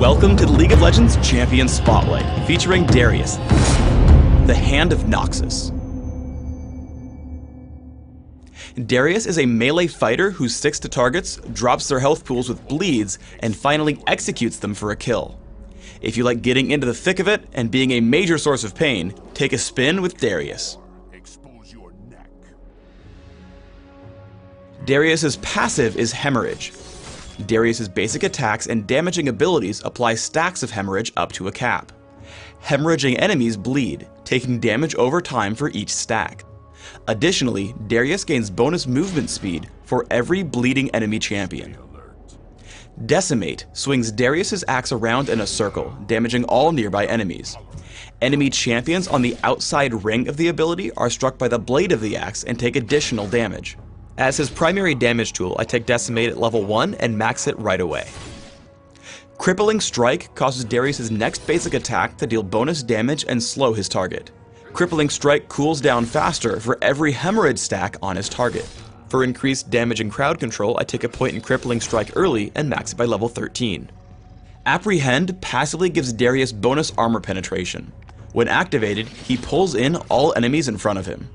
Welcome to the League of Legends Champion Spotlight, featuring Darius, the Hand of Noxus. Darius is a melee fighter who sticks to targets, drops their health pools with bleeds, and finally executes them for a kill. If you like getting into the thick of it and being a major source of pain, take a spin with Darius. Expose your neck. Darius's passive is Hemorrhage. Darius's basic attacks and damaging abilities apply stacks of hemorrhage up to a cap. Hemorrhaging enemies bleed, taking damage over time for each stack. Additionally, Darius gains bonus movement speed for every bleeding enemy champion. Decimate swings Darius's axe around in a circle, damaging all nearby enemies. Enemy champions on the outside ring of the ability are struck by the blade of the axe and take additional damage. As his primary damage tool, I take Decimate at level 1 and max it right away. Crippling Strike causes Darius's next basic attack to deal bonus damage and slow his target. Crippling Strike cools down faster for every hemorrhage stack on his target. For increased damage and crowd control, I take a point in Crippling Strike early and max it by level 13. Apprehend passively gives Darius bonus armor penetration. When activated, he pulls in all enemies in front of him.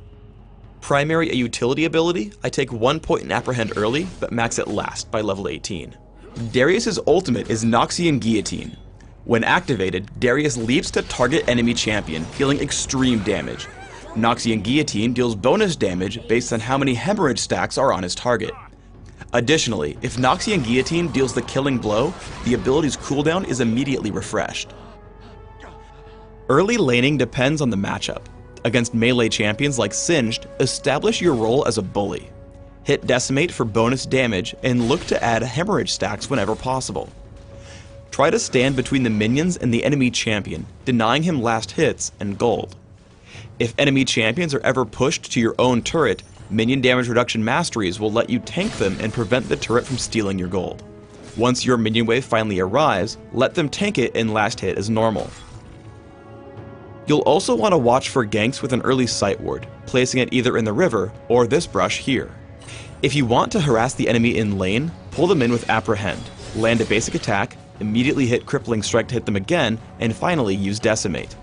Primary a utility ability, I take 1 point in Apprehend early, but max it last by level 18. Darius's ultimate is Noxian Guillotine. When activated, Darius leaps to target enemy champion, dealing extreme damage. Noxian Guillotine deals bonus damage based on how many hemorrhage stacks are on his target. Additionally, if Noxian Guillotine deals the killing blow, the ability's cooldown is immediately refreshed. Early laning depends on the matchup. Against melee champions like Singed, establish your role as a bully. Hit Decimate for bonus damage and look to add hemorrhage stacks whenever possible. Try to stand between the minions and the enemy champion, denying him last hits and gold. If enemy champions are ever pushed to your own turret, minion damage reduction masteries will let you tank them and prevent the turret from stealing your gold. Once your minion wave finally arrives, let them tank it and last hit as normal. You'll also want to watch for ganks with an early sight ward, placing it either in the river or this brush here. If you want to harass the enemy in lane, pull them in with Apprehend, land a basic attack, immediately hit Crippling Strike to hit them again, and finally use Decimate.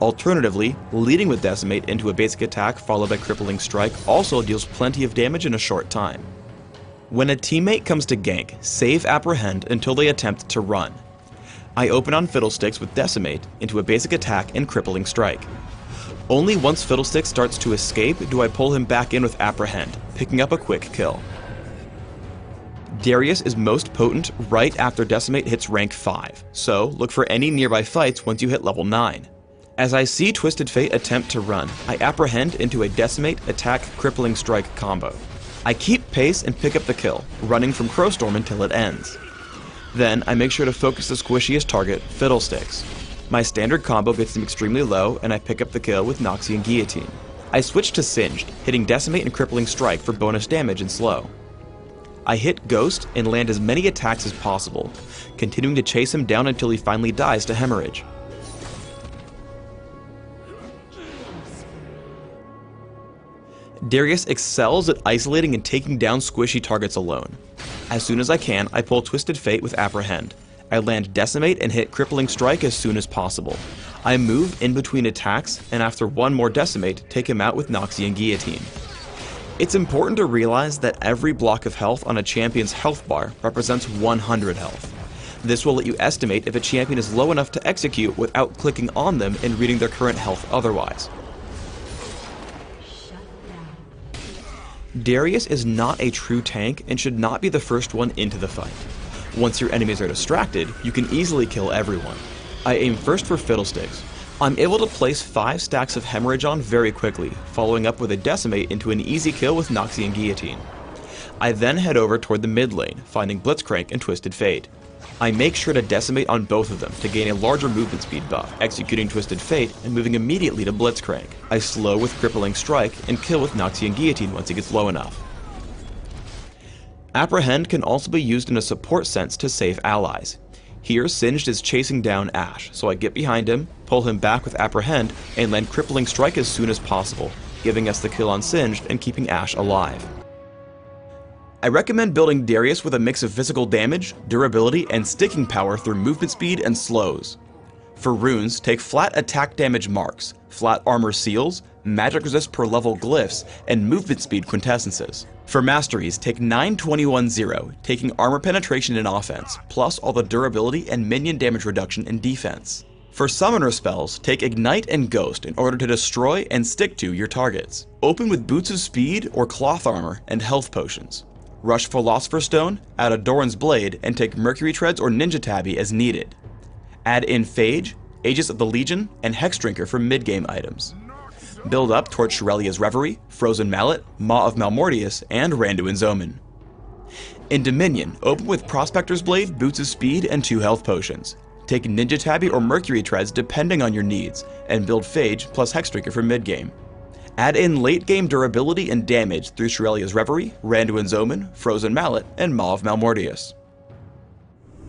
Alternatively, leading with Decimate into a basic attack followed by Crippling Strike also deals plenty of damage in a short time. When a teammate comes to gank, save Apprehend until they attempt to run. I open on Fiddlesticks with Decimate into a basic attack and Crippling Strike. Only once Fiddlesticks starts to escape do I pull him back in with Apprehend, picking up a quick kill. Darius is most potent right after Decimate hits rank 5, so look for any nearby fights once you hit level 9. As I see Twisted Fate attempt to run, I Apprehend into a Decimate attack Crippling Strike combo. I keep pace and pick up the kill, running from Crowstorm until it ends. Then, I make sure to focus the squishiest target, Fiddlesticks. My standard combo gets him extremely low, and I pick up the kill with Noxian Guillotine. I switch to Singed, hitting Decimate and Crippling Strike for bonus damage and slow. I hit Ghost and land as many attacks as possible, continuing to chase him down until he finally dies to hemorrhage. Darius excels at isolating and taking down squishy targets alone. As soon as I can, I pull Twisted Fate with Apprehend. I land Decimate and hit Crippling Strike as soon as possible. I move in between attacks, and after one more Decimate, take him out with Noxian Guillotine. It's important to realize that every block of health on a champion's health bar represents 100 health. This will let you estimate if a champion is low enough to execute without clicking on them and reading their current health otherwise. Darius is not a true tank and should not be the first one into the fight. Once your enemies are distracted, you can easily kill everyone. I aim first for Fiddlesticks. I'm able to place 5 stacks of hemorrhage on very quickly, following up with a Decimate into an easy kill with Noxian Guillotine. I then head over toward the mid lane, finding Blitzcrank and Twisted Fate. I make sure to Decimate on both of them to gain a larger movement speed buff, executing Twisted Fate and moving immediately to Blitzcrank. I slow with Crippling Strike and kill with Noxian Guillotine once he gets low enough. Apprehend can also be used in a support sense to save allies. Here, Singed is chasing down Ashe, so I get behind him, pull him back with Apprehend, and land Crippling Strike as soon as possible, giving us the kill on Singed and keeping Ashe alive. I recommend building Darius with a mix of physical damage, durability, and sticking power through movement speed and slows. For runes, take flat attack damage marks, flat armor seals, magic resist per level glyphs, and movement speed quintessences. For masteries, take 9-21-0, taking armor penetration and offense, plus all the durability and minion damage reduction in defense. For summoner spells, take Ignite and Ghost in order to destroy and stick to your targets. Open with Boots of Speed or Cloth Armor and Health Potions. Rush Philosopher's Stone, add a Doran's Blade, and take Mercury Treads or Ninja Tabby as needed. Add in Phage, Aegis of the Legion, and Hex Drinker for mid-game items. Build up towards Shurelia's Reverie, Frozen Mallet, Maw of Malmortius, and Randuin's Omen. In Dominion, open with Prospector's Blade, Boots of Speed, and 2 health potions. Take Ninja Tabby or Mercury Treads depending on your needs, and build Phage plus Hex Drinker for mid-game. Add in late-game durability and damage through Shurelia's Reverie, Randuin's Omen, Frozen Mallet, and Maw of Malmortius.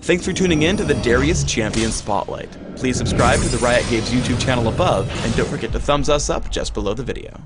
Thanks for tuning in to the Darius Champion Spotlight. Please subscribe to the Riot Games YouTube channel above, and don't forget to thumbs us up just below the video.